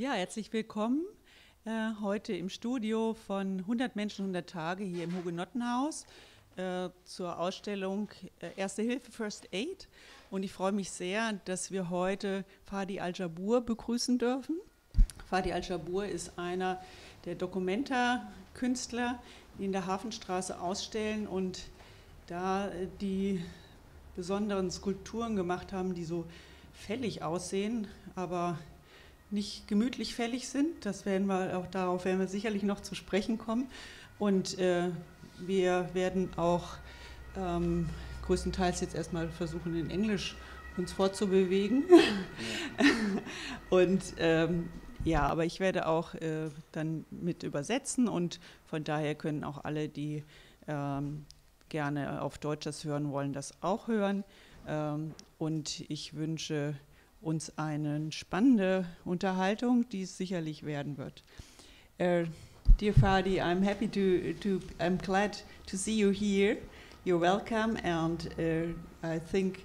Ja, herzlich willkommen heute im Studio von 100 Menschen, 100 Tage hier im Hugenottenhaus zur Ausstellung Erste Hilfe, First Aid. Und ich freue mich sehr, dass wir heute Fadi Aljabour begrüßen dürfen. Fadi Aljabour ist einer der Documenta-Künstler, die in der Hafenstraße ausstellen und da die besonderen Skulpturen gemacht haben, die so fällig aussehen, aber nicht gemütlich fällig sind. Darauf werden wir sicherlich noch zu sprechen kommen. Und wir werden auch größtenteils jetzt erstmal versuchen, in Englisch uns fortzubewegen. Und ja, aber ich werde auch dann mit übersetzen und von daher können auch alle, die gerne auf Deutsch das hören wollen, das auch hören. Und ich wünsche uns eine spannende Unterhaltung, die es sicherlich werden wird. Dear Fadi, I'm glad to see you here. You're welcome, and I think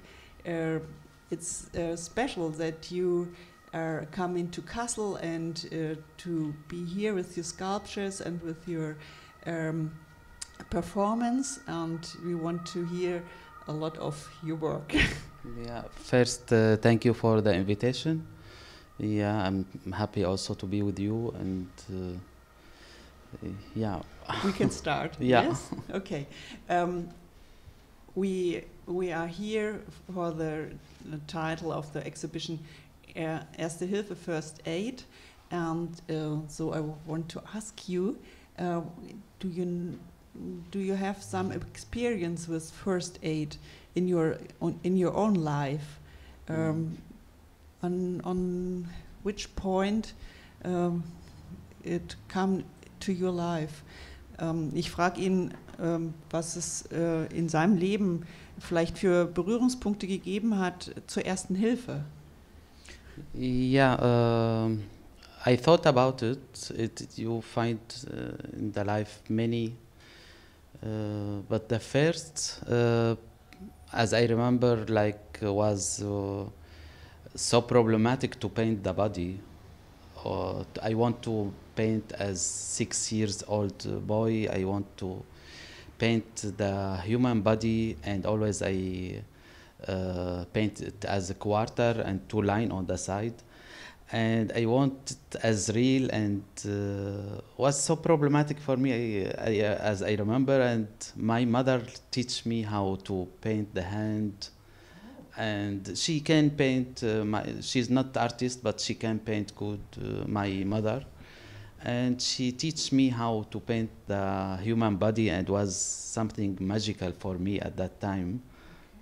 it's special that you are coming to Kassel and to be here with your sculptures and with your performance, and we want to hear a lot of your work. Yeah, first, thank you for the invitation. Yeah, I'm happy also to be with you, and yeah. We can start. Yeah. Yes? Okay. We are here for the title of the exhibition, Erste Hilfe, First Aid, and so I want to ask you, do you have some experience with first aid in your own life? On which point it come to your life? Ich frage ihn, was es in seinem Leben vielleicht für Berührungspunkte gegeben hat zur ersten Hilfe. Yeah, I thought about it. You find in the life many, but the first, as I remember, was so problematic to paint the body. I want to paint as 6 years old boy. I want to paint the human body, and always I paint it as a quarter and 2 lines on the side. And I want it as real, and was so problematic for me, as I remember. And my mother teach me how to paint the hand, and she can paint. She's not artist, but she can paint good. My mother, and she teach me how to paint the human body, and was something magical for me at that time.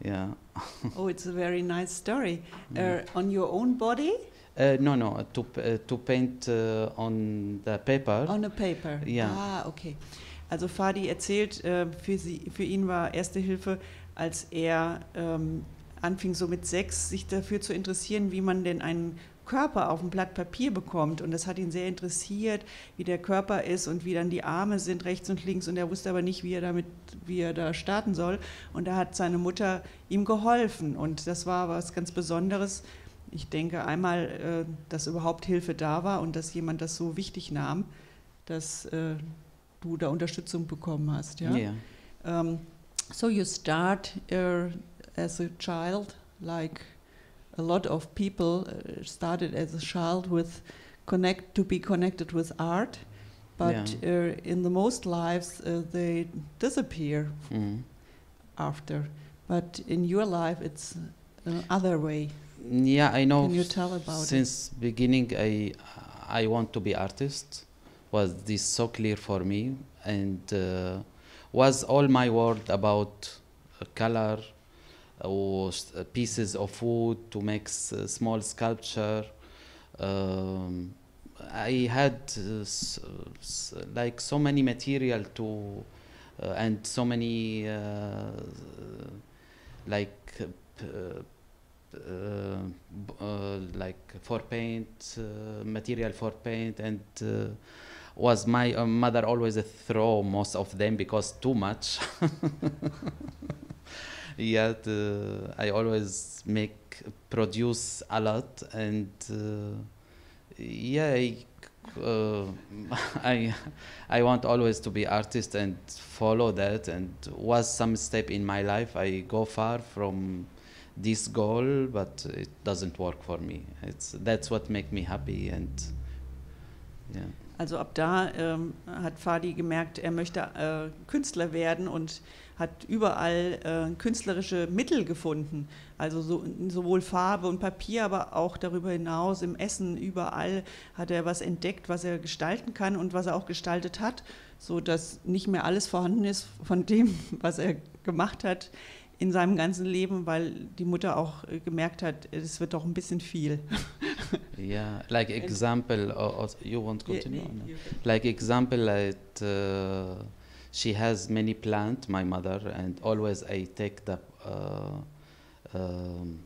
Yeah. Oh, it's a very nice story. On your own body? No, to paint on the paper. On a paper. Ja. Ah, okay. Also Fadi erzählt, für ihn war Erste Hilfe, als er anfing so mit 6, sich dafür zu interessieren, wie man denn einen Körper auf ein Blatt Papier bekommt. Und das hat ihn sehr interessiert, wie der Körper ist und wie dann die Arme sind rechts und links. Und er wusste aber nicht, wie er da starten soll. Und da hat seine Mutter ihm geholfen. Und das war was ganz Besonderes. Ich denke einmal, dass überhaupt Hilfe da war und dass jemand das so wichtig nahm, dass du da Unterstützung bekommen hast. Ja? Yeah. So you start as a child, like a lot of people started as a child to be connected with art, but in the most lives they disappear after. But in your life it's other way. Yeah, I know. Can you tell about since beginning I want to be artist. Was this so clear for me, and was all my world about color or pieces of wood to make small sculpture. I had like so many material to and so many like for paint, material for paint, and was my mother always throw most of them because too much. Yet I always produce a lot, and Yeah, uh, I I want always to be artist and follow that. And was some step in my life I go far from this goal, but it doesn't work for me. That's what make me happy. And yeah. Also ab da hat Fadi gemerkt, er möchte Künstler werden und hat überall künstlerische Mittel gefunden. Also sowohl Farbe und Papier, aber auch darüber hinaus im Essen, überall hat er was entdeckt, was er gestalten kann und was er auch gestaltet hat, sodass nicht mehr alles vorhanden ist von dem, was er gemacht hat in seinem ganzen Leben, weil die Mutter auch gemerkt hat, es wird doch ein bisschen viel. Yeah, like example, you want to continue? Yeah, No? Like example, like she has many plant, my mother, and always I take the um,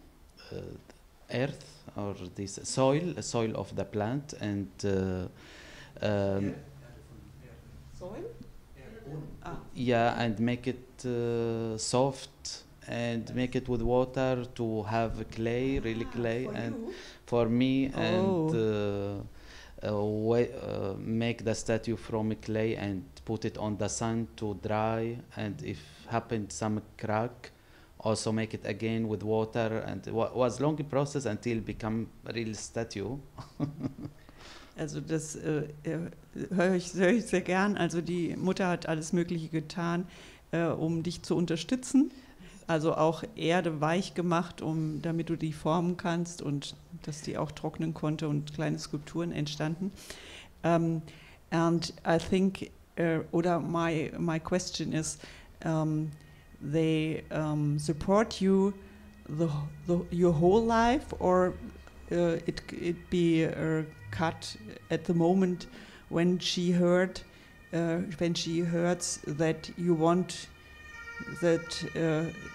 earth or this soil of the plant, and Soil? yeah, and make it soft and make it with water to have clay, really clay, and you? for me, Oh. and make the statue from clay and put it on the sun to dry, and if happened some crack, also make it again with water, and was long process until become a real statue. Also das höre ich sehr gern. Also die Mutter hat alles Mögliche getan, um dich zu unterstützen. Also auch Erde weich gemacht, damit du die formen kannst und dass die auch trocknen konnte und kleine Skulpturen entstanden. And I think, oder my question is, they support you your whole life, or it be cut at the moment when she heard that you want that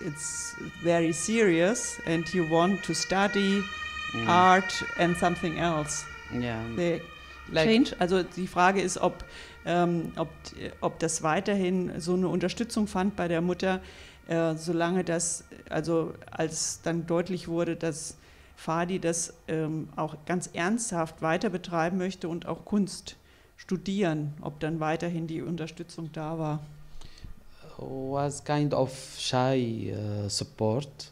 it's very serious and you want to study art and something else. Yeah. The Like, change. Also die Frage ist, ob das weiterhin so eine Unterstützung fand bei der Mutter, solange das, also als dann deutlich wurde, dass Fadi das auch ganz ernsthaft weiter betreiben möchte und auch Kunst studieren, ob dann weiterhin die Unterstützung da war. was kind of shy support,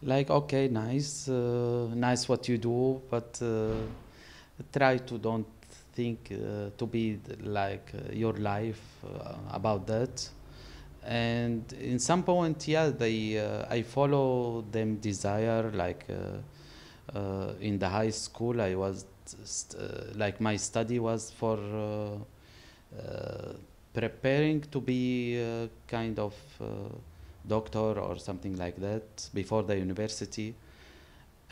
like okay, nice what you do, but try to don't think to be like your life about that. And in some point, yeah, they I follow them desire, like in the high school I was like my study was for preparing to be kind of doctor or something like that before the university.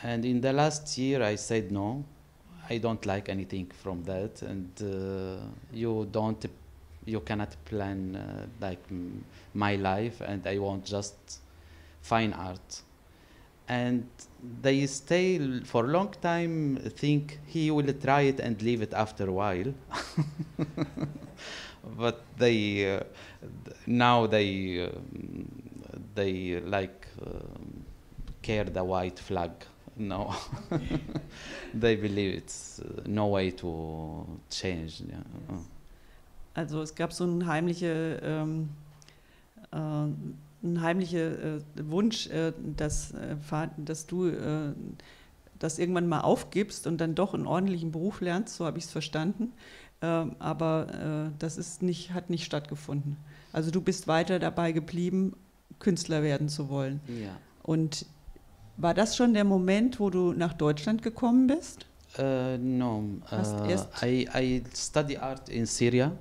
And in the last year I said no, I don't like anything from that, and you cannot plan like my life, and I want just fine art. And they stay for a long time, think he will try it and leave it after a while. But they now they like care the white flag. No, they believe it's no way to change. Yeah. Also es gab so einen heimlichen Wunsch, dass du das irgendwann mal aufgibst und dann doch einen ordentlichen Beruf lernst, so habe ich es verstanden. Aber das hat nicht stattgefunden. Also du bist weiter dabei geblieben, Künstler werden zu wollen. Yeah. Und war das schon der Moment, wo du nach Deutschland gekommen bist? No, I study art in Syria.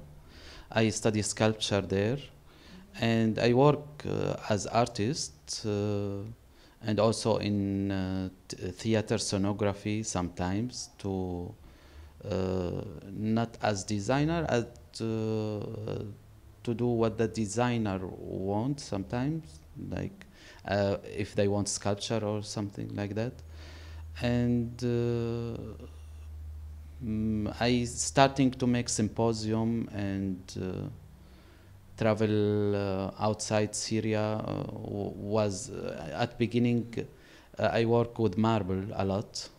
I study sculpture there, and I work as artist and also in theater scenography sometimes to not as designer, as to do what the designer wants sometimes, like if they want sculpture or something like that. And I starting to make symposium and travel outside Syria. Was at beginning I work with marble a lot,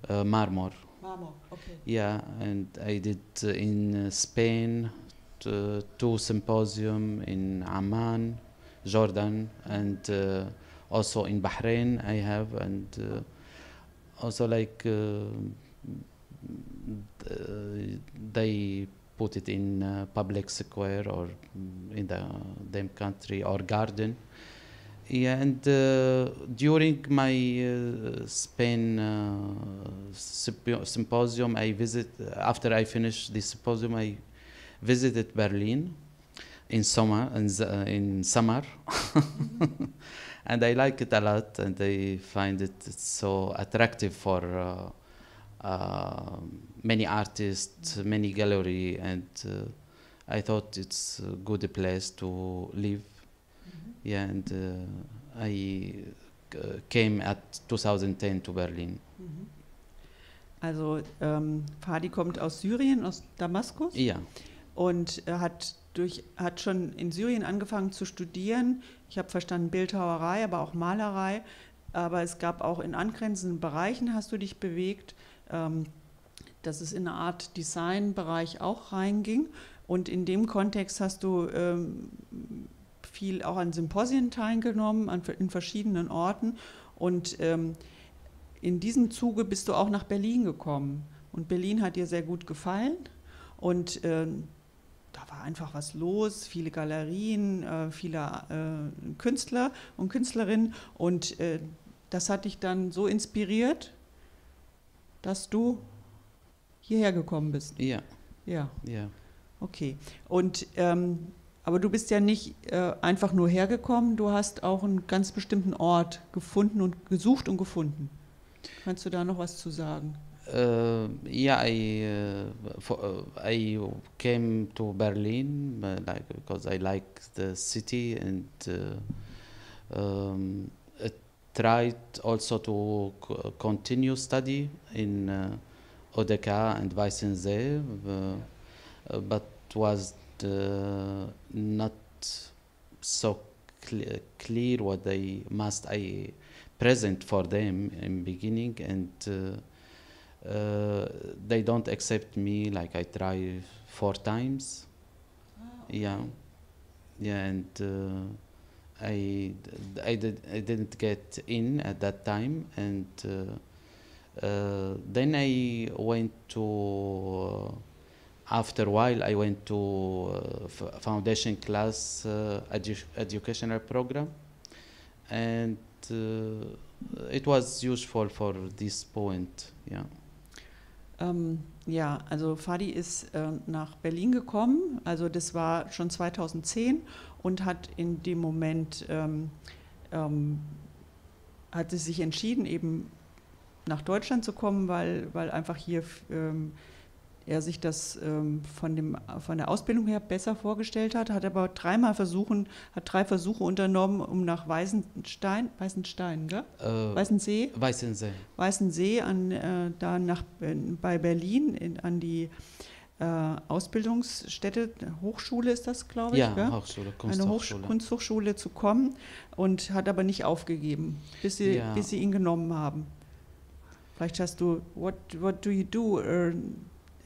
marmor. Marmor, okay. Yeah, and I did in Spain 2 symposium in Amman, Jordan, and also in Bahrain I have, and also like they put it in public square or in the them country or garden. Yeah, and during my Spain symposium, after I finished the symposium, I visited Berlin in summer, and I like it a lot, and I find it so attractive for many artists, many gallery, and I thought it's a good place to live. Yeah, and I came at 2010 to Berlin. Also Fadi kommt aus Syrien, aus Damaskus. Ja. Und hat schon in Syrien angefangen zu studieren. Ich habe verstanden Bildhauerei, aber auch Malerei. Aber es gab auch in angrenzenden Bereichen, hast du dich bewegt, dass es in eine Art Designbereich auch reinging. Und in dem Kontext hast du viel auch an Symposien teilgenommen, in verschiedenen Orten. Und in diesem Zuge bist du auch nach Berlin gekommen. Und Berlin hat dir sehr gut gefallen. Und da war einfach was los, viele Galerien, viele Künstler und Künstlerinnen. Und das hat dich dann so inspiriert, dass du hierher gekommen bist. Ja. Ja. Ja. Okay. Und aber du bist ja nicht einfach nur hergekommen, du hast auch einen ganz bestimmten Ort gefunden und gesucht und gefunden. Kannst du da noch was zu sagen? Yeah, I came to Berlin because I like the city, and I tried also to continue study in ODK and Weissensee, but was not so clear what I present for them in beginning, and they don't accept me. Like I try 4 times. Okay. Yeah, and I didn't get in at that time, and then I went to. After a while, I went to foundation class educational program, and it was useful for this point. Yeah. Ja, also Fadi ist nach Berlin gekommen, also das war schon 2010 und hat in dem Moment hat es sich entschieden, eben nach Deutschland zu kommen, weil einfach hier er sich das von der Ausbildung her besser vorgestellt hat aber 3 Versuche unternommen, um nach Weißensee bei Berlin an die Ausbildungsstätte, Hochschule ist das, glaube ich, ja, Hochschule, Kunsthochschule. Eine Kunsthochschule zu kommen, und hat aber nicht aufgegeben, bis sie ihn genommen haben. Vielleicht hast du, what do you do?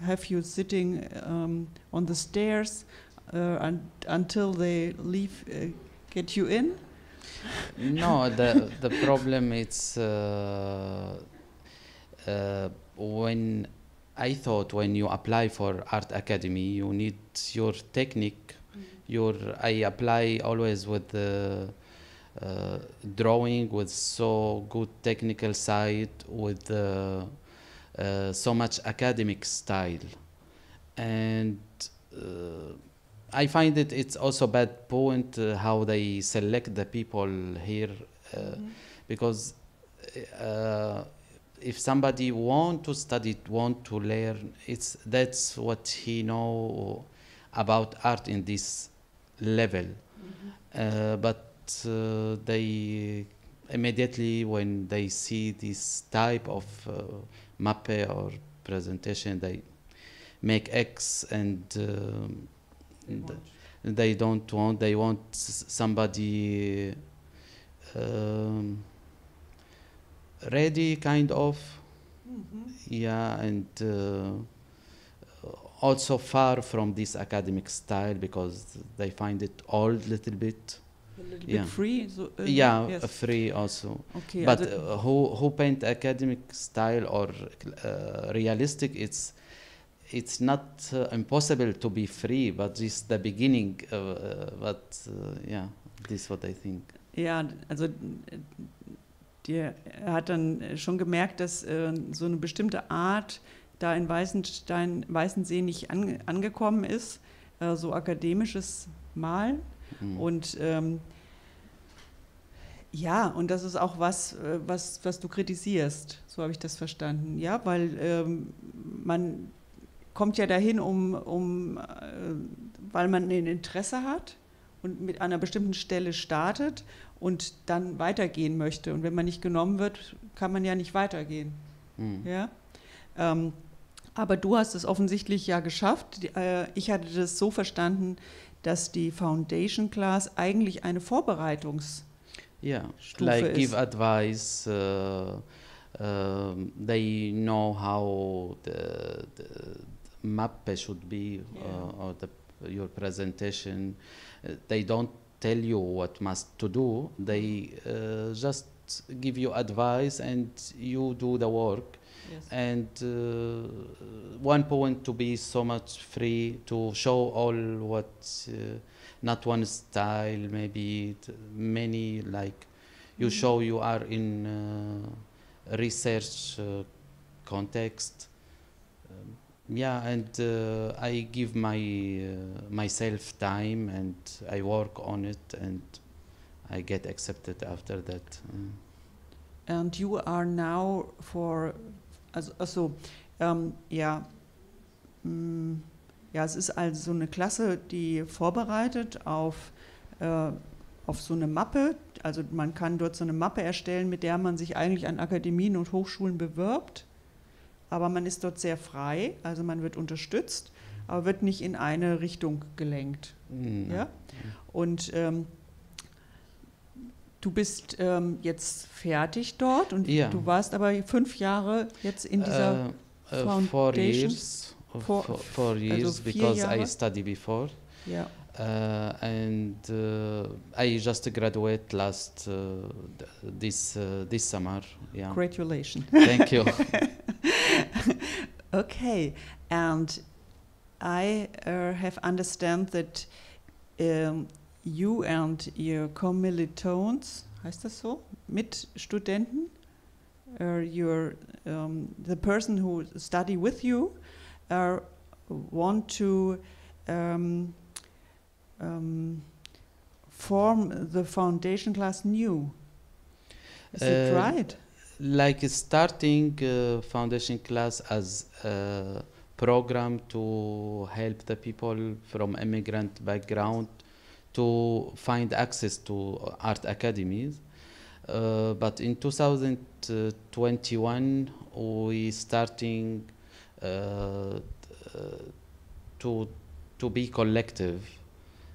Have you sitting on the stairs until they leave, get you in? No, the problem is when I thought when you apply for art academy you need your technique. I apply always with the drawing with so good technical side, with so much academic style, and I find it's also bad point how they select the people here, because if somebody want to study, want to learn, that's what he know about art in this level, but they immediately when they see this type of mappe or presentation, they make X, and they don't want. They want somebody ready, kind of. Yeah, and also far from this academic style because they find it old little bit. A little Yeah. bit free. So, Yeah, yes. free also. Okay, But also, who paint academic style or realistic? It's not impossible to be free, but just the beginning. Yeah, this is what I think. ja, also er hat dann schon gemerkt, dass so eine bestimmte Art da in Weißensee nicht angekommen ist, so akademisches Malen. Und ja, und das ist auch was du kritisierst, so habe ich das verstanden. Ja, weil man kommt ja dahin, weil man ein Interesse hat und mit einer bestimmten Stelle startet und dann weitergehen möchte. Und wenn man nicht genommen wird, kann man ja nicht weitergehen. Ja? Aber du hast es offensichtlich ja geschafft. Ich hatte das so verstanden, dass die Foundation Class eigentlich eine Vorbereitungsstufe like ist. give advice. They know how the map should be or your presentation. They don't tell you what must to do. They just give you advice and you do the work. Yes. And one point to be so much free to show all what not one style, maybe many, like you show you are in research context. And I give myself time and I work on it and I get accepted after that. And you are now es ist also so eine Klasse, die vorbereitet auf so eine Mappe. Also man kann dort so eine Mappe erstellen, mit der man sich eigentlich an Akademien und Hochschulen bewirbt. Aber man ist dort sehr frei, also man wird unterstützt, aber wird nicht in eine Richtung gelenkt. Ja? Und du bist jetzt fertig dort und du warst aber 5 Jahre jetzt in dieser Foundation. 4 years, also 4 because Jahre. I studied before. Ja. I just graduated this summer. Yeah. Congratulations. Thank you. Okay, and I have understand that you and your commilitones, heißt das so, Mitstudenten, the person who study with you, want to form the foundation class new. Is it right? Like starting foundation class as a program to help the people from immigrant background to find access to art academies. But in 2021 we starting to be collective,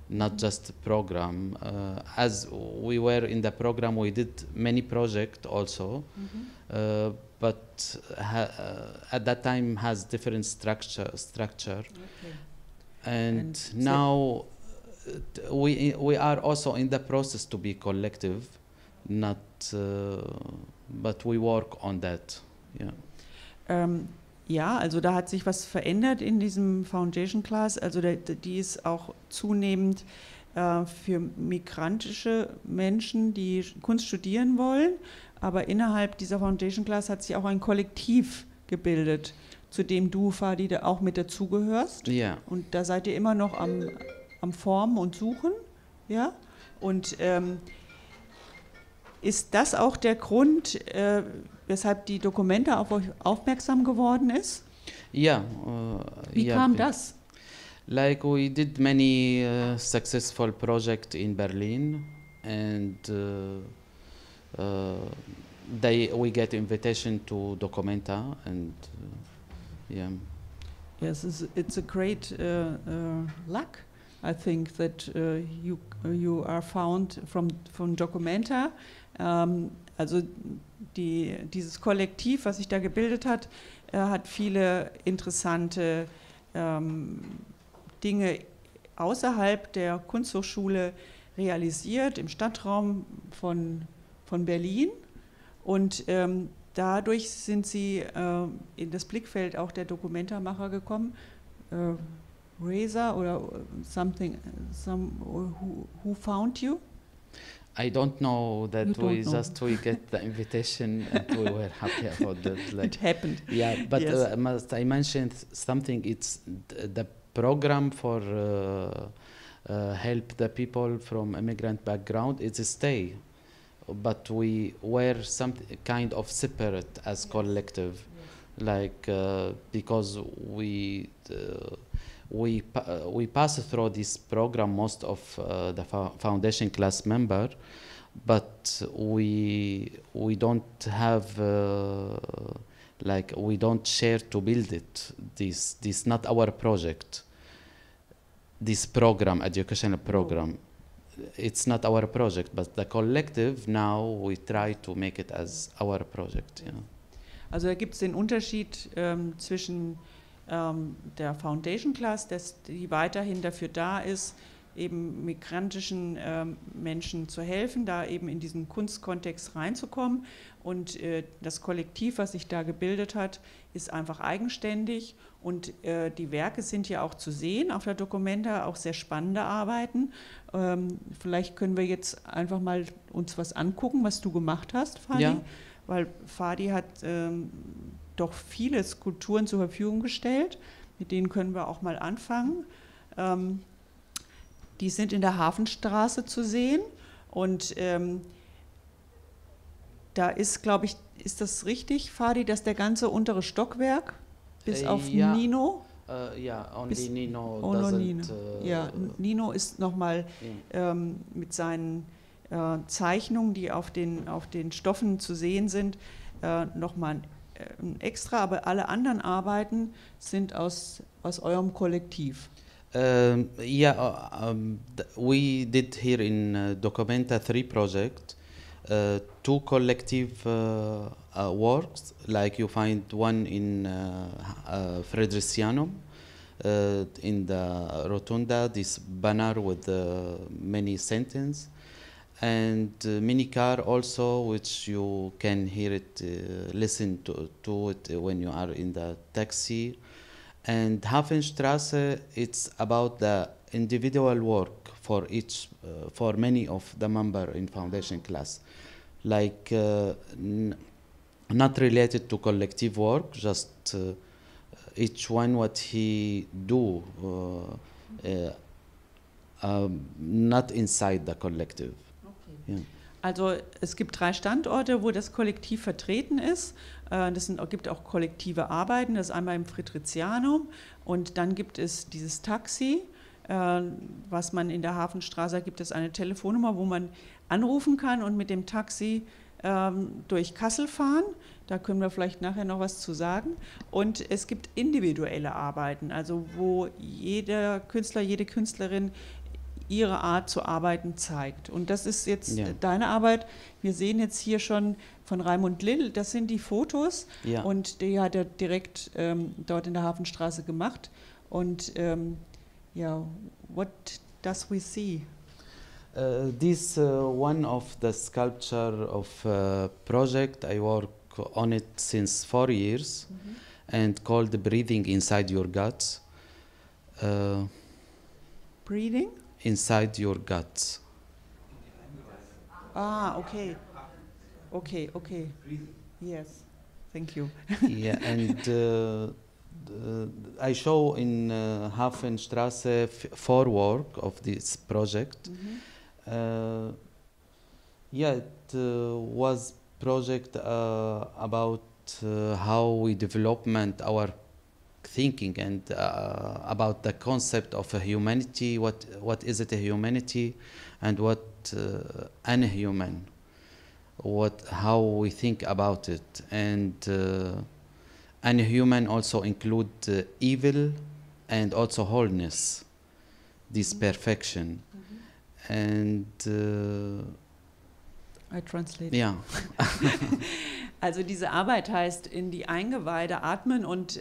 not just a program. As we were in the program, we did many projects also, but at that time has different structure. Okay. And now we are also in the process to be collective, not, but we work on that. Yeah. Ja, also da hat sich was verändert in diesem Foundation Class. Also die ist auch zunehmend für migrantische Menschen, die Kunst studieren wollen. Aber innerhalb dieser Foundation Class hat sich auch ein Kollektiv gebildet, zu dem du, Fadi, auch mit dazugehörst. Ja. Und da seid ihr immer noch am Formen und Suchen. Ja? Und ist das auch der Grund, weshalb die Documenta auf euch aufmerksam geworden ist? Ja. Wie kam das? Like we did many successful projects in Berlin, and we get invitation to Documenta, and yeah. Yes, it's a great luck I think that you are found from Documenta. Also dieses Kollektiv, was sich da gebildet hat, hat viele interessante Dinge außerhalb der Kunsthochschule realisiert, im Stadtraum von Berlin. Und dadurch sind sie in das Blickfeld auch der Documenta-Macher gekommen. Reza oder who found you? I don't know that we get the invitation and we were happy about that. It happened. Yeah, but yes. must I mention something? It's the program for help the people from immigrant background. It's a stay, but we were some kind of separate as collective, like because we pass through this program, most of the foundation class member, but we don't have like we don't share to build it. This not our project. This program, educational program, it's not our project, but the collective now we try to make it as our project. Yeah. Also da gibt es den Unterschied zwischen der Foundation Class, die weiterhin dafür da ist, eben migrantischen Menschen zu helfen, da eben in diesen Kunstkontext reinzukommen. Und das Kollektiv, was sich da gebildet hat, ist einfach eigenständig. Und die Werke sind ja auch zu sehen auf der Documenta, auch sehr spannende Arbeiten. Vielleicht können wir jetzt einfach mal uns was angucken, was du gemacht hast, Fadi. Ja. Weil Fadi hat doch viele Skulpturen zur Verfügung gestellt. Mit denen können wir auch mal anfangen. Die sind in der Hafenstraße zu sehen. Und da ist, glaube ich, ist das richtig, Fadi, dass der ganze untere Stockwerk bis auf ja. Nino? Ja, only Nino doesn't. Nino. Ja, Nino ist nochmal mit seinen Zeichnungen, die auf den Stoffen zu sehen sind, nochmal ein extra, aber alle anderen Arbeiten sind aus eurem Kollektiv. We did here in Documenta 3 project, 2 collective works, like you find one in Fredricianum, in the Rotunda, this banner with many sentences, and mini car also, which you can hear it, listen to it when you are in the taxi. And Hafenstraße, it's about the individual work for each, for many of the member in foundation class, like not related to collective work, just each one what he do, not inside the collective. Okay. Yeah. Also es gibt 3 Standorte, wo das Kollektiv vertreten ist. Gibt auch kollektive Arbeiten, das ist einmal im Fridrizianum und dann gibt es dieses Taxi, was man in der Hafenstraße, gibt es eine Telefonnummer, wo man anrufen kann und mit dem Taxi durch Kassel fahren. Da können wir vielleicht nachher noch was zu sagen. Und es gibt individuelle Arbeiten, also wo jeder Künstler, jede Künstlerin ihre Art zu arbeiten zeigt. Und das ist jetzt deine Arbeit. Wir sehen jetzt hier schon von Raimund Lill, das sind die Fotos und die hat er direkt dort in der Hafenstraße gemacht. Und what does we see? This one of the sculpture of project, I work on it since 4 years and called Breathing Inside Your Guts. Breathing? Inside your guts. Ah, okay. Okay. Yes, thank you. Yeah, and I show in Hafenstraße 4 work of this project. It was project about how we development our thinking and about the concept of a humanity, what is it a humanity, and what unhuman, how we think about it, and unhuman also include evil and also wholeness. this perfection. And I translate. ja. Also diese Arbeit heißt in die Eingeweide atmen und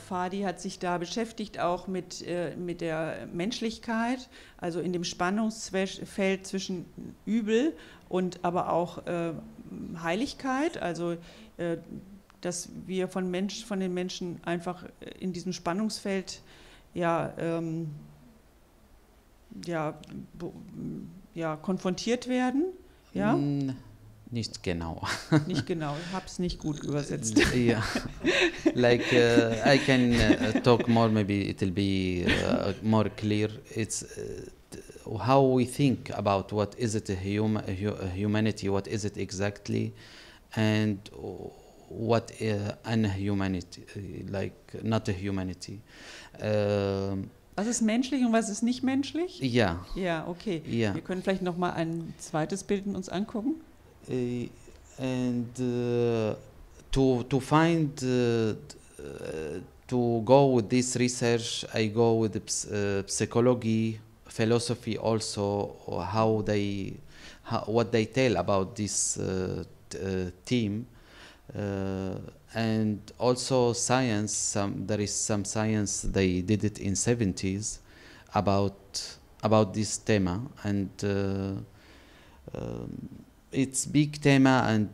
Fadi hat sich da beschäftigt auch mit der Menschlichkeit, also in dem Spannungsfeld zwischen Übel und aber auch Heiligkeit, also dass wir von den Menschen einfach in diesem Spannungsfeld konfrontiert werden. Ja? Nicht genau. Nicht genau, ich habe es nicht gut übersetzt. Yeah, like I can talk more. Maybe it'll be more clear. It's how we think about what is it a humanity, what is it exactly, and what unhumanity, like not a humanity. Was ist menschlich und was ist nicht menschlich? Ja. Ja, okay. Ja. Wir können vielleicht noch mal ein zweites Bild uns angucken. And to find to go with this research, I go with the psychology, philosophy also, what they tell about this team, and also science. There is some science they did it in 70s about this thema, and it's big thema and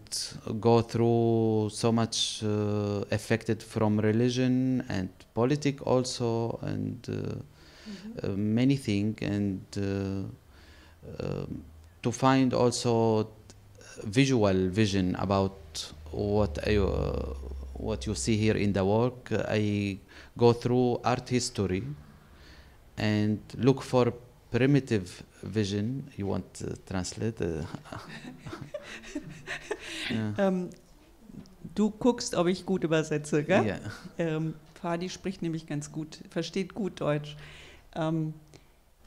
go through so much affected from religion and politics also, and many things, and to find also vision about what you see here in the work. I go through art history and look for primitive vision. You want to translate? Du guckst, ob ich gut übersetze, gell? Yeah. Fadi spricht nämlich ganz gut, versteht gut Deutsch.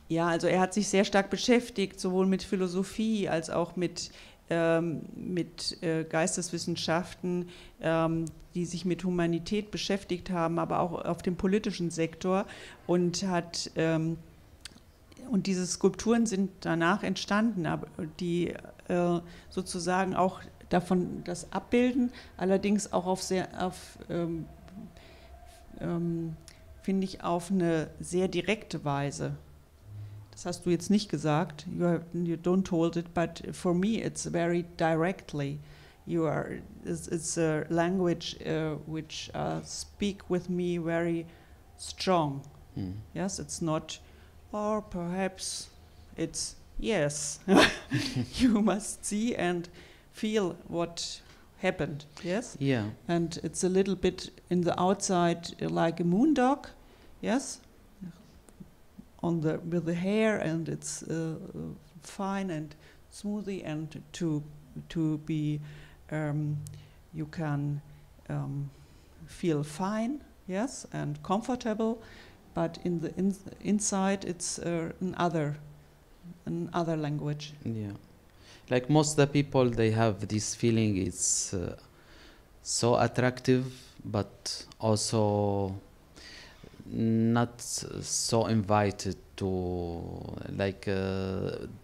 Ja, also er hat sich sehr stark beschäftigt, sowohl mit Philosophie als auch mit Geisteswissenschaften, die sich mit Humanität beschäftigt haben, aber auch auf dem politischen Sektor, und hat und diese Skulpturen sind danach entstanden, aber die sozusagen auch davon das abbilden, allerdings auch finde ich, auf eine sehr direkte Weise. Das hast du jetzt nicht gesagt, you don't hold it, but for me it's very directly. It's a language which speak with me very strong. Yes, it's not, or perhaps it's yes. You must see and feel what happened. Yes. Yeah. And it's a little bit in the outside like a moon dog. Yes. With the hair, and it's fine and smoothie, and to be you can feel fine, yes, and comfortable, but in the inside it's another language. Yeah, like most of the people, they have this feeling. It's so attractive, but also not so invited to, like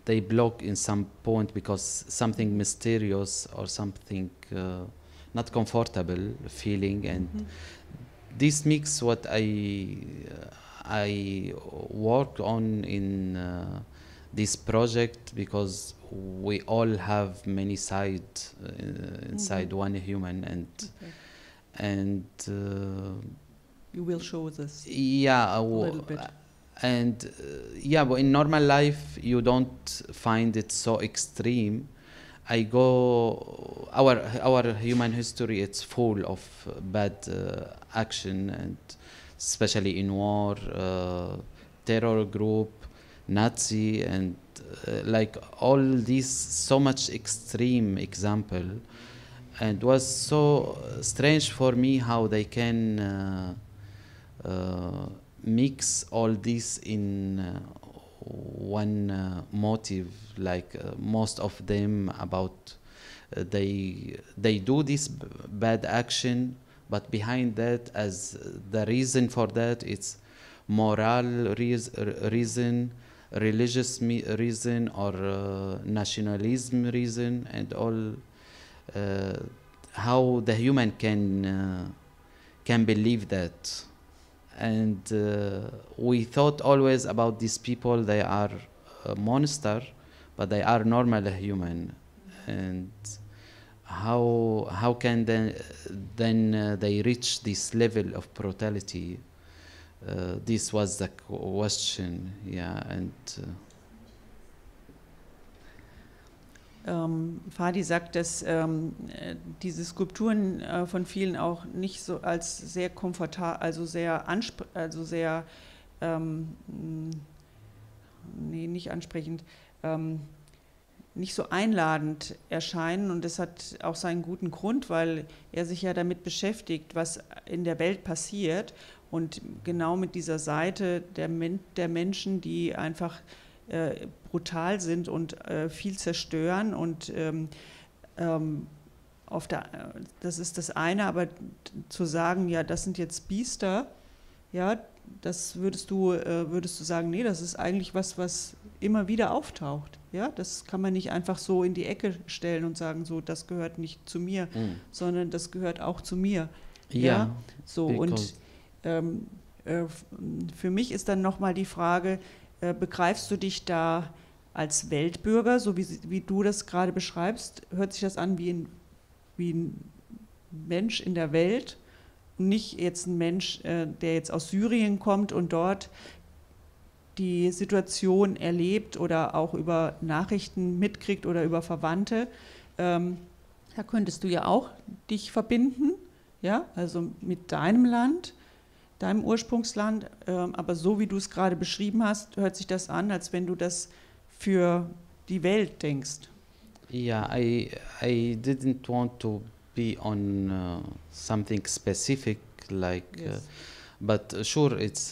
they block in some point because something mysterious or something not comfortable feeling, and this makes what I work on in this project, because we all have many sides inside one human, and you will show this. Yeah, a little bit. And yeah, but in normal life you don't find it so extreme. Our human history, it's full of bad action, and especially in war, terror group, Nazi, and like all these so much extreme example, and was so strange for me how they can mix all this in one motive, like most of them about they do this bad action, but behind that, as the reason for that, it's moral reason, religious reason, or nationalism reason, and all. How the human can believe that, and we thought always about these people. They are a monster, but they are normal human, and how can then they reach this level of brutality? This was the question, yeah, and. Fadi sagt, dass diese Skulpturen von vielen auch nicht so als sehr komfortabel, nicht ansprechend, nicht so einladend erscheinen, und das hat auch seinen guten Grund, weil er sich ja damit beschäftigt, was in der Welt passiert, und genau mit dieser Seite der Menschen, die einfach brutal sind und viel zerstören, und das ist das eine, aber zu sagen, ja, das sind jetzt Biester, ja, das würdest du sagen, nee, das ist eigentlich was immer wieder auftaucht, ja, das kann man nicht einfach so in die Ecke stellen und sagen, so, das gehört nicht zu mir, sondern das gehört auch zu mir, ja, so, und für mich ist dann nochmal die Frage, begreifst du dich da als Weltbürger, so wie du das gerade beschreibst? Hört sich das an wie ein Mensch in der Welt, nicht jetzt ein Mensch, der jetzt aus Syrien kommt und dort die Situation erlebt oder auch über Nachrichten mitkriegt oder über Verwandte. Da könntest du ja auch dich verbinden, ja, also mit deinem Land, deinem Ursprungsland, aber so wie du es gerade beschrieben hast, hört sich das an, als wenn du das für die Welt denkst. Yeah, I didn't want to be on something specific, like, Yes. but sure, it's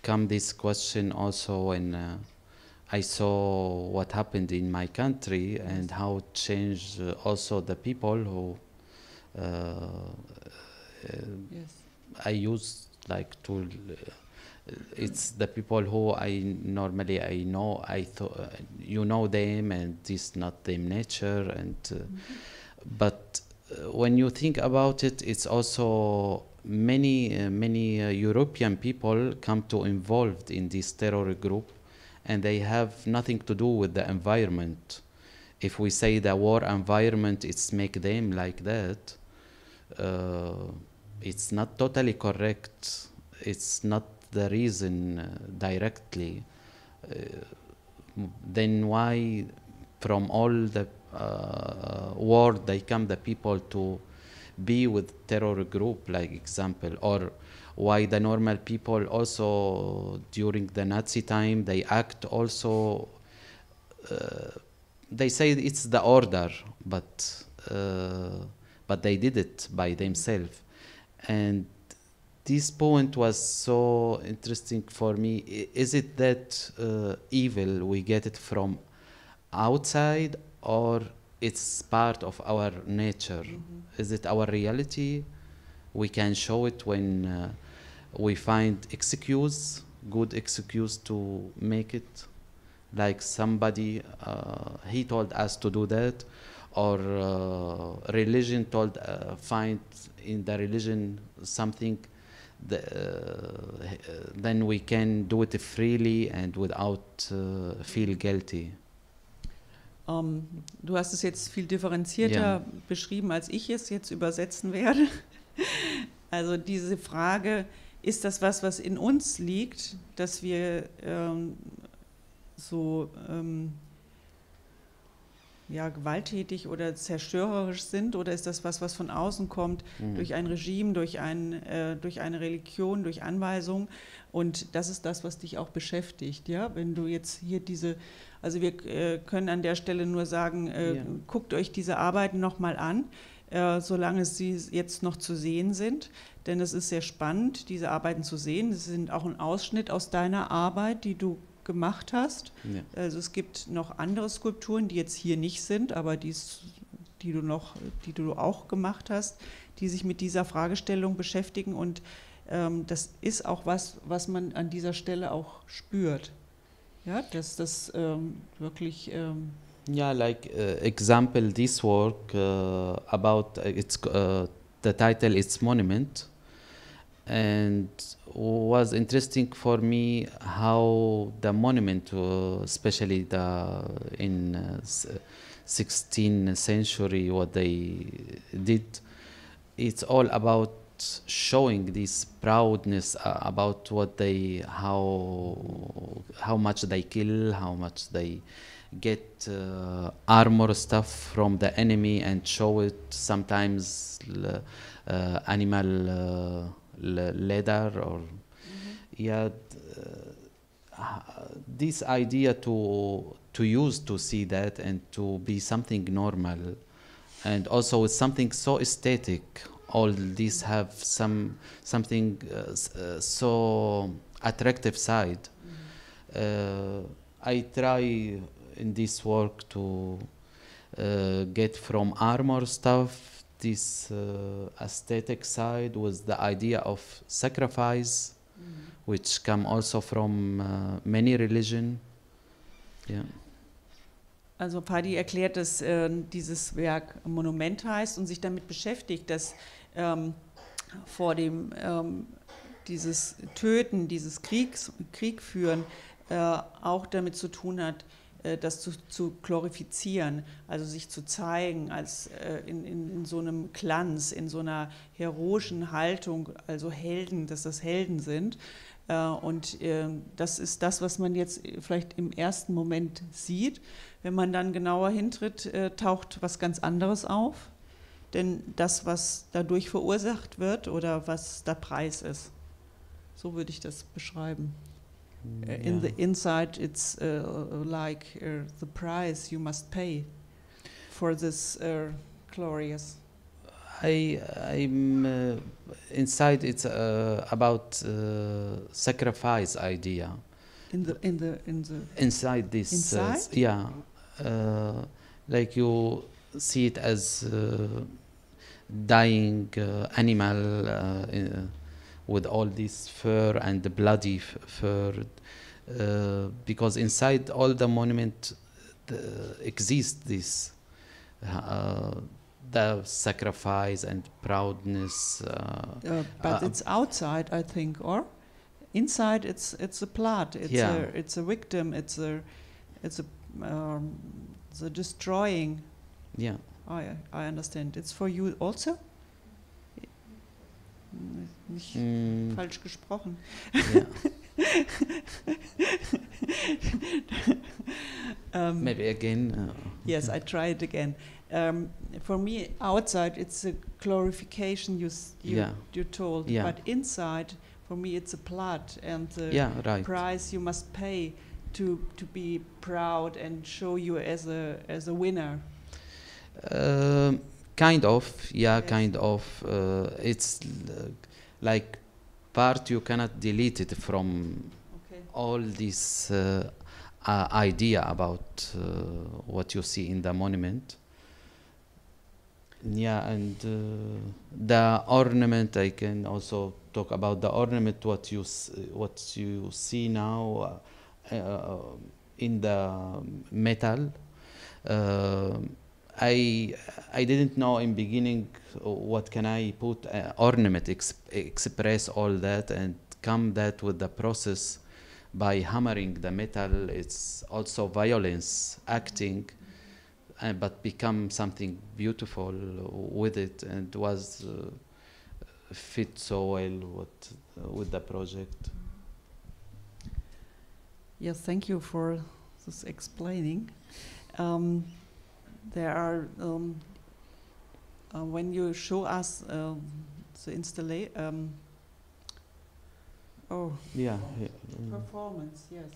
come this question also when I saw what happened in my country and how it changed also the people who. Yes. I use like to. It's the people who I normally I know. I thought you know them, and this not them nature. And but when you think about it, it's also many European people come to involved in this terror group, and they have nothing to do with the environment. If we say the war environment, it's make them like that. It's not totally correct. It's not the reason directly. Then why from all the world they come the people to be with terror group, like example, or why the normal people also during the Nazi time they act also they say it's the order, but they did it by themselves. And this point was so interesting for me. Is it that evil we get it from outside, or it's part of our nature? Is it our reality? We can show it when we find good excuse to make it, like somebody he told us to do that, or religion told find in the religion something, then we can do it freely and without feel guilty. Du hast es jetzt viel differenzierter beschrieben, als ich es jetzt übersetzen werde. Also diese Frage, ist das was in uns liegt, dass wir gewalttätig oder zerstörerisch sind, oder ist das was von außen kommt, durch ein Regime, durch eine Religion, durch Anweisung, und das ist das, was dich auch beschäftigt, ja? Wenn du jetzt hier also wir können an der Stelle nur sagen, guckt euch diese Arbeiten nochmal an, solange sie jetzt noch zu sehen sind, denn es ist sehr spannend, diese Arbeiten zu sehen. Es sind auch ein Ausschnitt aus deiner Arbeit, die du gemacht hast. Ja. Also es gibt noch andere Skulpturen, die jetzt hier nicht sind, aber die du auch gemacht hast, die sich mit dieser Fragestellung beschäftigen, und das ist auch was man an dieser Stelle auch spürt. Ja, dass das wirklich... Yeah, like example, this work about the title is Monument, and was interesting for me how the monument, especially in 16th century, what they did, it's all about showing this proudness about what they how much they kill, how much they get armor stuff from the enemy and show it, sometimes animal leather or yeah, this idea to use to see that and to be something normal, and also with something so aesthetic. All these have something so attractive side. I try in this work to get from armor stuff this aesthetic side with the idea of sacrifice, which come also from many religion. Yeah. Also Fadi erklärt, dass dieses Werk Monument heißt und sich damit beschäftigt, dass vor dem dieses Töten, dieses Krieg führen auch damit zu tun hat, das zu glorifizieren, also sich zu zeigen als in so einem Glanz, in so einer heroischen Haltung, also Helden, dass das Helden sind. Und das ist das, was man jetzt vielleicht im ersten Moment sieht. Wenn man dann genauer hintritt, taucht was ganz anderes auf. Denn das, was dadurch verursacht wird oder was der Preis ist, so würde ich das beschreiben. In the inside, it's like the price you must pay for this glorious. I'm inside. It's about sacrifice idea. Inside this. Inside? Yeah, like you see it as dying animal with all this fur and the bloody fur, because inside all the monument exists this. The sacrifice and proudness, but it's outside, I think, or inside. It's a plot. It's a victim. It's a destroying. Yeah, I understand. It's for you also. Nicht falsch gesprochen. Yeah. Maybe again. Yes, I try it again. For me, outside it's a glorification you told, but inside, for me, it's a plot and the price you must pay to be proud and show you as a winner. Kind of, Yes. kind of. It's like part you cannot delete it from all this idea about what you see in the monument. Yeah, and the ornament, I can also talk about the ornament, what you see now in the metal. I didn't know in beginning what can I put ornament express all that, and come that with the process by hammering the metal. It's also violence acting, but become something beautiful with it, and was fit so well with the project. Yes, thank you for this explaining. There are, when you show us the installation, performance, yes.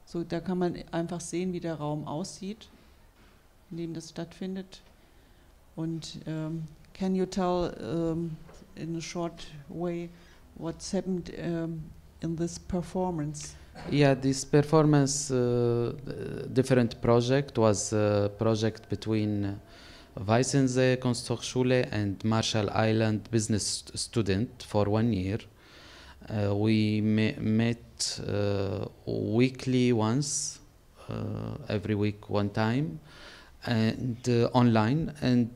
So, da kann man einfach sehen, wie der Raum aussieht, in dem das stattfindet. Und can you tell in a short way what's happened in this performance? Yeah, this performance, different project, was a project between Weissensee Kunsthochschule and Marshall Island business student for 1 year. We met weekly once, every week one time, and online, and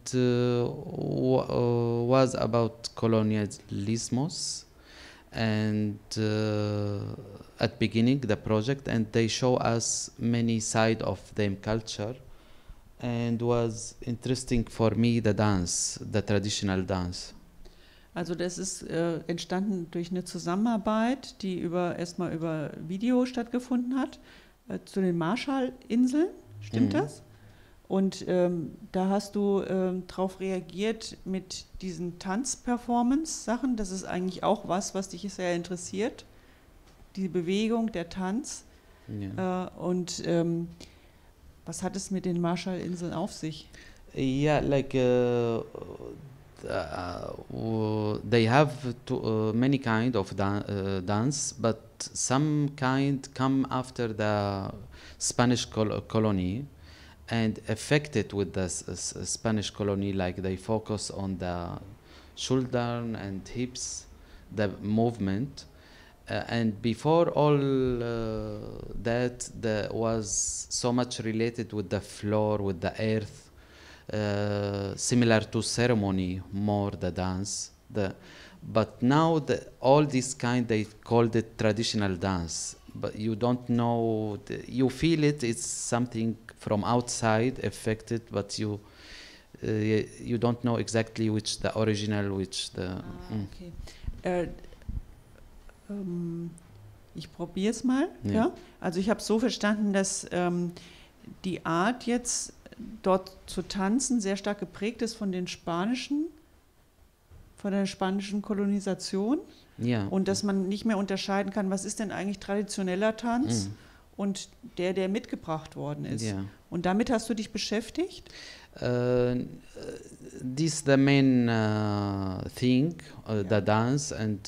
was about colonialismos, and at beginning the project, and they show us many side of them culture, and was interesting for me the dance, the traditional dance. Also das ist entstanden durch eine Zusammenarbeit, die erstmal über Video stattgefunden hat, zu den Marshallinseln, stimmt das? Und da hast du drauf reagiert mit diesen Tanz-Performance-Sachen. Das ist eigentlich auch was dich sehr interessiert. Die Bewegung, der Tanz. Ja. Und was hat es mit den Marshallinseln auf sich? Yeah, like they have many kind of dance, but some kind come after the Spanish colony and affected with the Spanish colony, like they focus on the shoulder and hips, the movement. And before all that, there was so much related with the floor, with the earth, similar to ceremony, more the dance. But now all this kind, they called it traditional dance. But you don't know, you feel it's something from outside affected, but you don't know exactly which the original, which the... Okay. Ich probiere es mal. Ja. Ja? Also ich habe so verstanden, dass die Art jetzt dort zu tanzen sehr stark geprägt ist von der spanischen Kolonisation. Ja. Und dass man nicht mehr unterscheiden kann, was ist denn eigentlich traditioneller Tanz und der mitgebracht worden ist. Ja. Und damit hast du dich beschäftigt? This is the main thing, the dance, and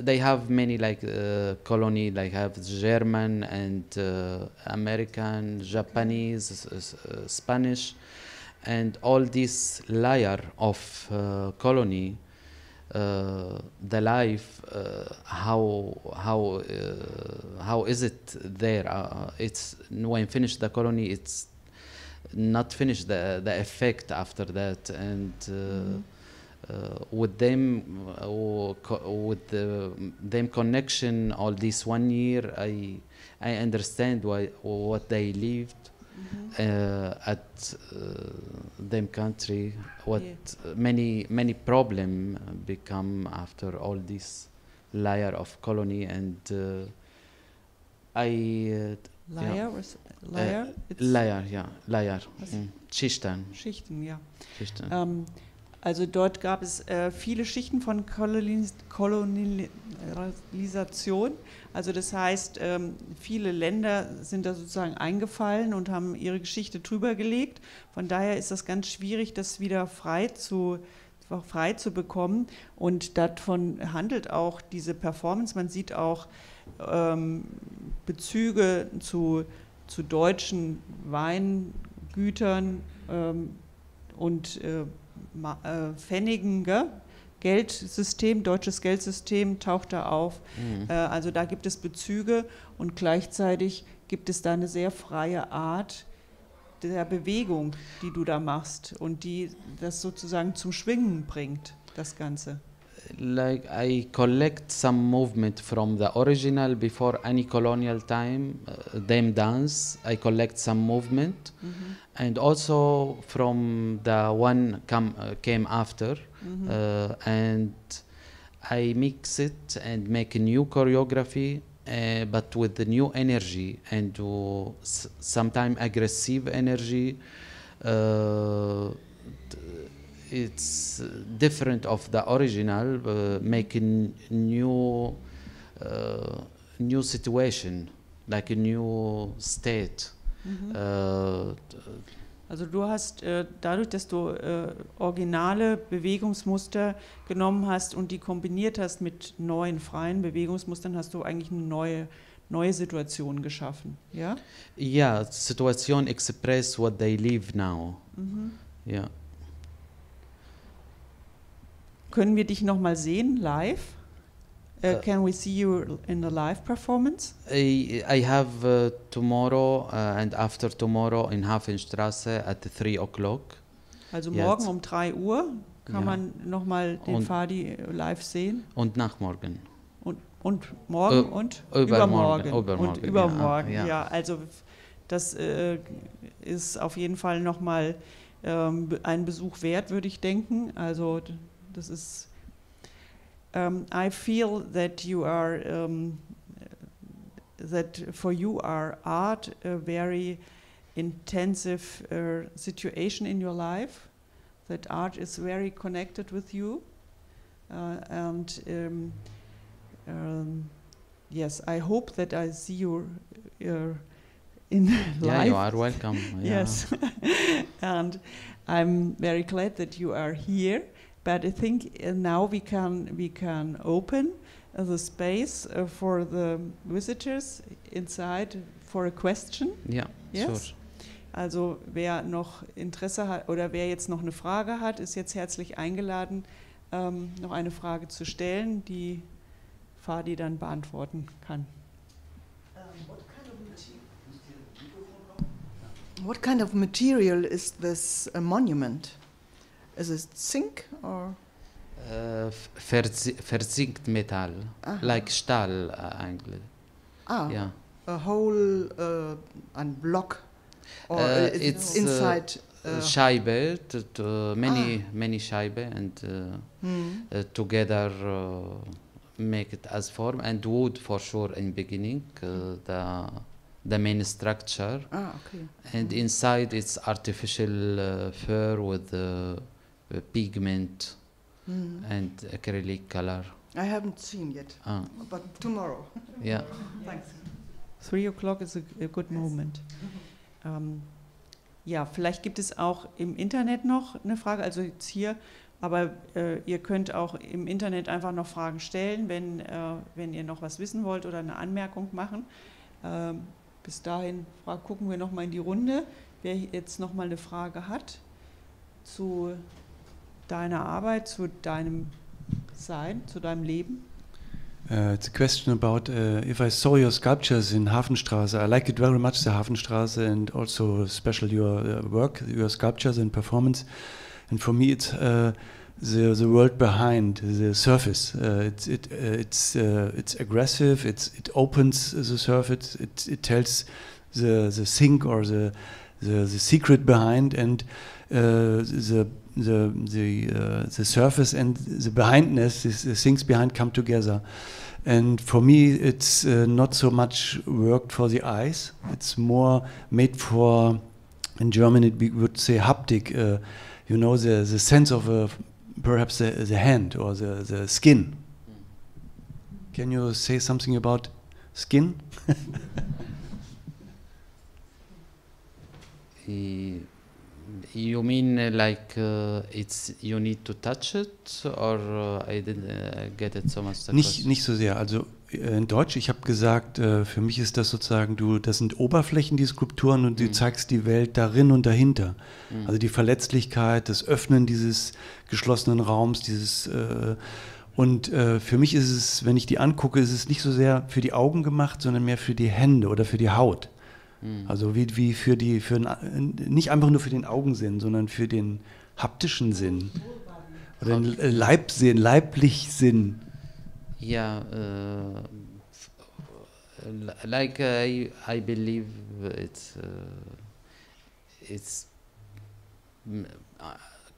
they have many like colony, like have German and American, Japanese, Spanish, and all this layer of colony. The life, how is it there? It's when finished the colony, it's not finished the effect after that, and with them them connection all this 1 year, I understand what they lived at them country, what many problem become after all this layer of colony, and Schichten, ja. Also dort gab es viele Schichten von Kolonisation. Also das heißt, viele Länder sind da sozusagen eingefallen und haben ihre Geschichte drüber gelegt. Von daher ist das ganz schwierig, das wieder frei zu bekommen. Und davon handelt auch diese Performance. Man sieht auch Bezüge zu deutschen Weingütern und Pfennigen, Geldsystem, deutsches Geldsystem taucht da auf. Also da gibt es Bezüge und gleichzeitig gibt es da eine sehr freie Art der Bewegung, die du da machst und die das sozusagen zum Schwingen bringt, das Ganze. Like I collect some movement from the original before any colonial time, them dance. I collect some movement, and also from the one came after, and I mix it and make a new choreography, but with the new energy and sometimes aggressive energy. It's different of the original, making new situation, like a new state. Also du hast dadurch, dass du originale Bewegungsmuster genommen hast und die kombiniert hast mit neuen freien Bewegungsmustern, hast du eigentlich eine neue Situation geschaffen, ja? Yeah, situation express what they live now. Yeah. Können wir dich noch mal sehen live? Can we see you in a live performance? I have tomorrow and after tomorrow in Hafenstraße at 3 o'clock. Also Yes. morgen um 3 Uhr kann Ja. man noch mal den Fadi live sehen. Und nachmorgen. Und morgen und übermorgen. Und übermorgen, Ja. ja. Also das ist auf jeden Fall noch mal ein Besuch wert, würde ich denken. Also das ist I feel that you are that for you are art a very intensive situation in your life. That art is very connected with you, and yes, I hope that I see you in life. Yeah, you are welcome. Yeah. Yes, and I'm very glad that you are here. But I think now we can open the space for the visitors inside for a question. Yeah, yes? sure. Also wer noch Interesse hat oder wer jetzt noch eine Frage hat, ist jetzt herzlich eingeladen, noch eine Frage zu stellen, die Fadi dann beantworten kann. What kind of material is this monument? Is it zinc or? Verzinkt Metall, like Stahl eigentlich. Yeah. A whole and block, or it's inside. Scheibe, many Scheibe, and together make it as form, and wood for sure in beginning, the main structure. Okay. And inside it's artificial fur with pigment and acrylic color. I haven't seen yet, but tomorrow. Yeah. Thanks. 3 o'clock is a good moment. Ja, vielleicht gibt es auch im Internet noch eine Frage, also jetzt hier, aber ihr könnt auch im Internet einfach noch Fragen stellen, wenn ihr noch was wissen wollt oder eine Anmerkung machen. Bis dahin gucken wir noch mal in die Runde, wer jetzt noch mal eine Frage hat zu deiner Arbeit, zu deinem Sein, zu deinem Leben. It's a question about if I saw your sculptures in Hafenstraße. I like it very much, the Hafenstraße, and also especially your work, your sculptures and performance. And for me, it's the world behind the surface. It's aggressive. It opens the surface. It tells the thing or the secret behind, and the surface and the behindness, the things behind come together. And for me, it's not so much worked for the eyes. It's more made for, in German we would say haptic, you know, the sense of perhaps the hand or the skin. Can you say something about skin? You mean like it's you need to touch it, or I didn't get it so much? Nicht so sehr. Also in Deutsch, ich habe gesagt, für mich ist das sozusagen, das sind Oberflächen, die Skulpturen, und du zeigst die Welt darin und dahinter. Also die Verletzlichkeit, das Öffnen dieses geschlossenen Raums, und für mich ist es, wenn ich die angucke, ist es nicht so sehr für die Augen gemacht, sondern mehr für die Hände oder für die Haut. Also wie nicht einfach nur für den Augensinn, sondern für den haptischen Sinn oder den Leibsinn, leiblich Sinn. Yeah, like I believe it's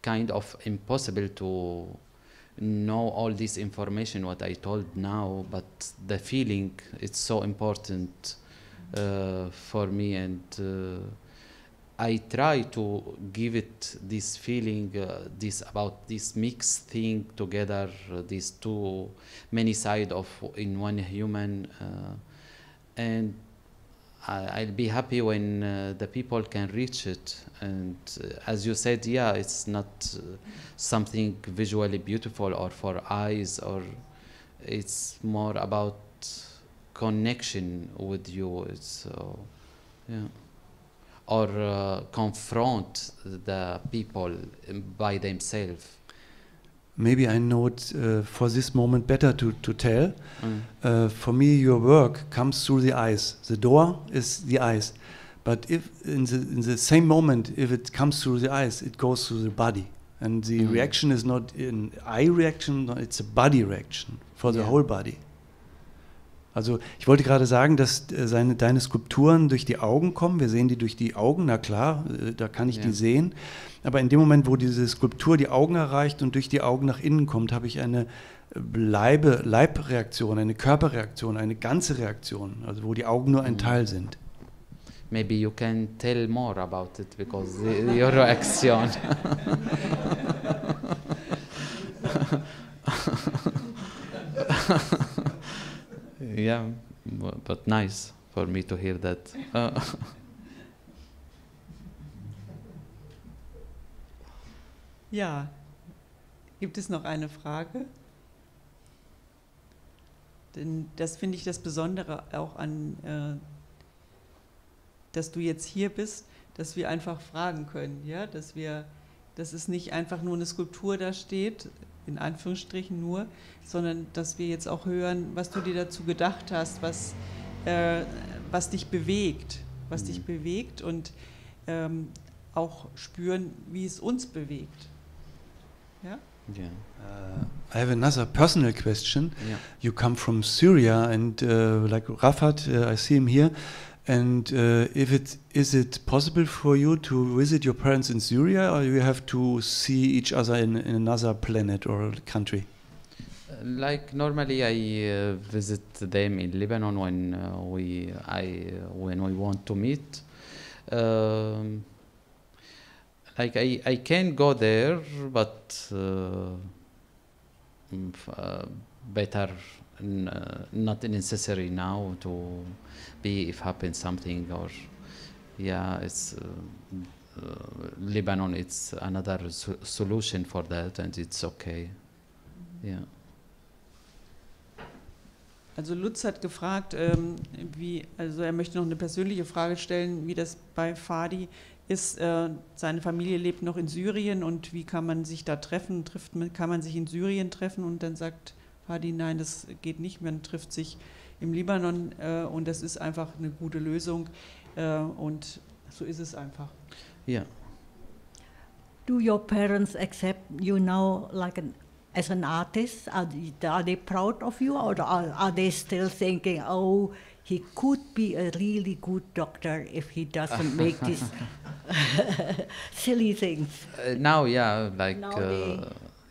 kind of impossible to know all this information what I told now, but the feeling, it's so important for me, and I try to give it this feeling, this about this mixed thing together, these two many sides of in one human, and I'll be happy when the people can reach it. And as you said, yeah, it's not something visually beautiful or for eyes, or it's more about connection with you. It's yeah. or confront the people by themselves. Maybe I know it for this moment better to tell. For me, your work comes through the eyes. The door is the eyes. But if in the same moment, if it comes through the eyes, it goes through the body. And the reaction is not an eye reaction, it's a body reaction for the whole body. Also ich wollte gerade sagen, dass deine Skulpturen durch die Augen kommen. Wir sehen die durch die Augen, na klar, da kann ich die sehen. Aber in dem Moment, wo diese Skulptur die Augen erreicht und durch die Augen nach innen kommt, habe ich eine Leibreaktion, eine Körperreaktion, eine ganze Reaktion, also wo die Augen nur ein Teil sind. Maybe you can tell more about it because your reaction. Yeah, but nice for me to hear that. Ja, gibt es noch eine Frage? Denn das finde ich das Besondere auch an, dass du jetzt hier bist, dass wir einfach fragen können, ja, dass es nicht einfach nur eine Skulptur da steht, in Anführungsstrichen nur, sondern dass wir jetzt auch hören, was du dir dazu gedacht hast, was dich bewegt, und auch spüren, wie es uns bewegt. Ja? Yeah. I have another personal question. Yeah. You come from Syria, and like Rafat, I see him here. And is it possible for you to visit your parents in Syria, or you have to see each other in another planet or country? Like normally, I visit them in Lebanon when we want to meet. Like I can go there, but better not necessary now to be if happens something, or it's Lebanon. It's another solution for that, and it's okay. Yeah. Also Lutz hat gefragt, also er möchte noch eine persönliche Frage stellen, wie das bei Fadi ist. Seine Familie lebt noch in Syrien und wie kann man sich da treffen? Kann man sich in Syrien treffen? Und dann sagt Fadi, nein, das geht nicht. Man trifft sich im Libanon und das ist einfach eine gute Lösung und so ist es einfach. Yeah. Do your parents accept you now as an artist? Are they proud of you, or are they still thinking, oh, he could be a really good doctor if he doesn't make these silly things? Now,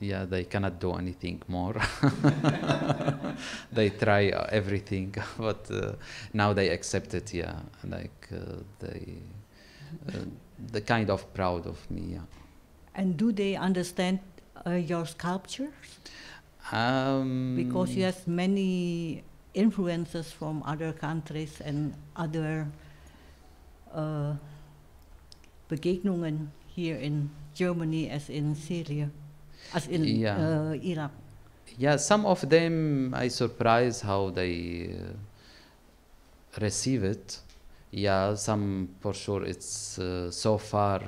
they cannot do anything more. They try everything, but now they accept it. Yeah, they kind of proud of me. Yeah. And do they understand your sculptures? Because you have many influences from other countries and other Begegnungen here in Germany as in Syria, as in Iraq. Yeah, some of them I surprised how they receive it. Yeah, some for sure it's so far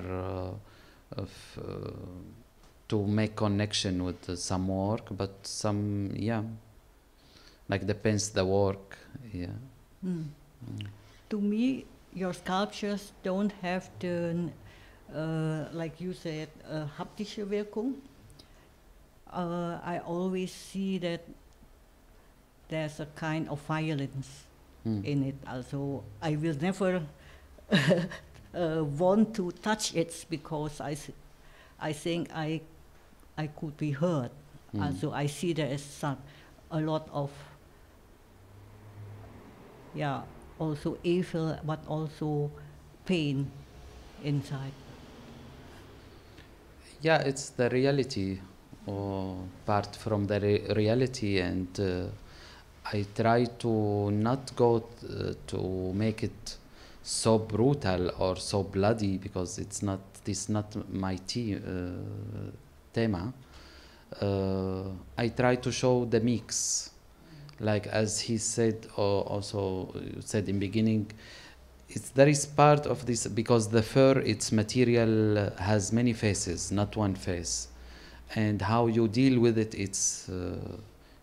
to make connection with some work, but some like depends the work. Yeah. To me, your sculptures don't have the like you said, haptische Wirkung. I always see that there's a kind of violence in it. Also, I will never want to touch it because I think I could be hurt. Also, I see there is a lot of also evil, but also pain inside. Yeah, it's the reality, part from the reality, and I try to not go to make it so brutal or so bloody because it's not my tema. I try to show the mix, like as he said, also said in beginning, there is part of this because the fur, its material has many faces, not one face, and how you deal with it, it's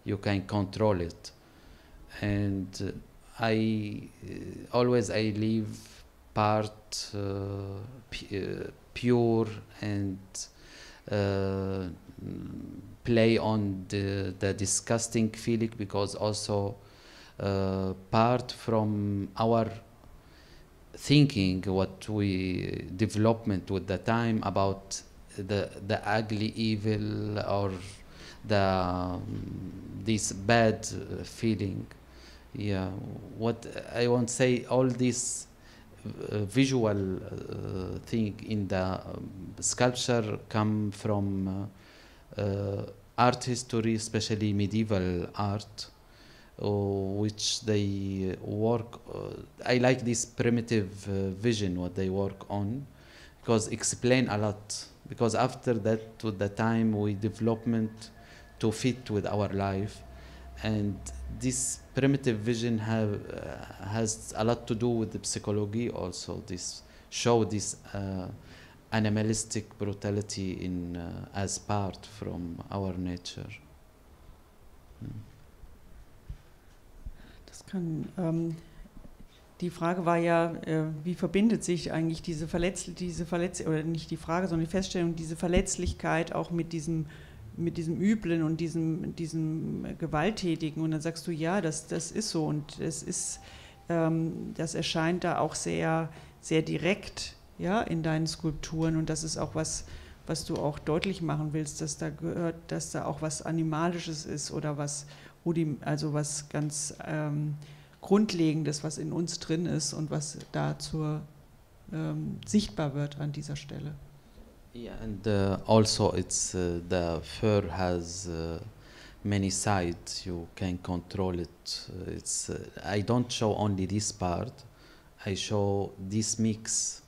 you can control it. And I always I leave part pure and play on the disgusting feeling, because also part from our thinking what we development with the time about the ugly evil or the this bad feeling. Yeah, what I want to say, all this visual thing in the sculpture come from art history, especially medieval art, which they work. I like this primitive vision what they work on, because explain a lot. Because after that, with the time, we development to fit with our life, and this primitive vision has a lot to do with the psychology also. This show this animalistic brutality in as part from our nature. Das kann. Die Frage war ja, wie verbindet sich eigentlich diese Verletzlichkeit, oder nicht die Frage, sondern die Feststellung, diese Verletzlichkeit auch mit diesem Üblen und diesem Gewalttätigen. Und dann sagst du, ja, das ist so, und das erscheint da auch sehr, sehr direkt, ja, in deinen Skulpturen, und das ist auch was du auch deutlich machen willst, dass da gehört, dass da auch was Animalisches ist oder was ganz Grundlegendes, was in uns drin ist und was da sichtbar wird an dieser Stelle. Yeah, and also it's the fur has many sides. You can control it. I don't show only this part. I show this mix.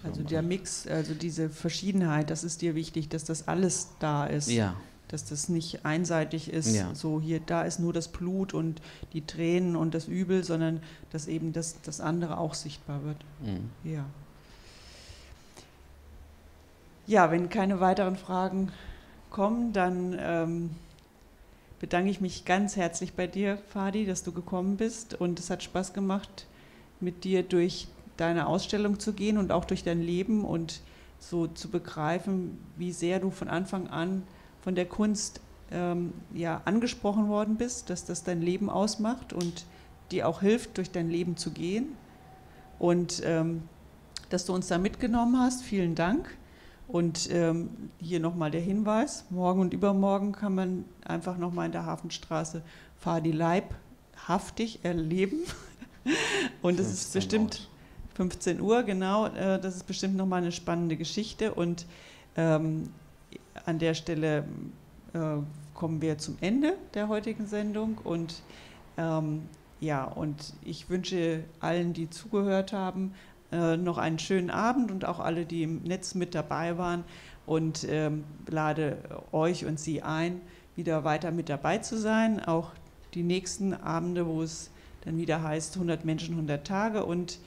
Also der Mix, also diese Verschiedenheit, das ist dir wichtig, dass das alles da ist. Ja. Dass das nicht einseitig ist, ja. So hier, da ist nur das Blut und die Tränen und das Übel, sondern dass eben das andere auch sichtbar wird. Mhm. Ja. Ja, wenn keine weiteren Fragen kommen, dann bedanke ich mich ganz herzlich bei dir, Fadi, dass du gekommen bist, und es hat Spaß gemacht, mit dir durch deine Ausstellung zu gehen und auch durch dein Leben und so zu begreifen, wie sehr du von Anfang an von der Kunst angesprochen worden bist, dass das dein Leben ausmacht und dir auch hilft, durch dein Leben zu gehen, und dass du uns da mitgenommen hast. Vielen Dank. Und hier nochmal der Hinweis, morgen und übermorgen kann man einfach nochmal in der Hafenstraße Fadi leibhaftig erleben. Und es ist bestimmt 15 Uhr, genau, das ist bestimmt nochmal eine spannende Geschichte. Und an der Stelle kommen wir zum Ende der heutigen Sendung. Und und ich wünsche allen, die zugehört haben, noch einen schönen Abend, und auch alle, die im Netz mit dabei waren, und lade euch und Sie ein, wieder weiter mit dabei zu sein, auch die nächsten Abende, wo es dann wieder heißt 100 Menschen, 100 Tage, und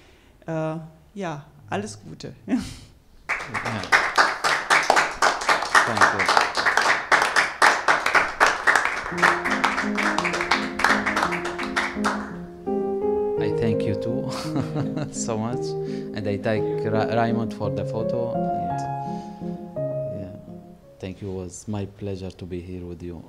alles Gute. Ja. Danke. I thank you too so much, and I thank Raymond for the photo. And, thank you. It was my pleasure to be here with you.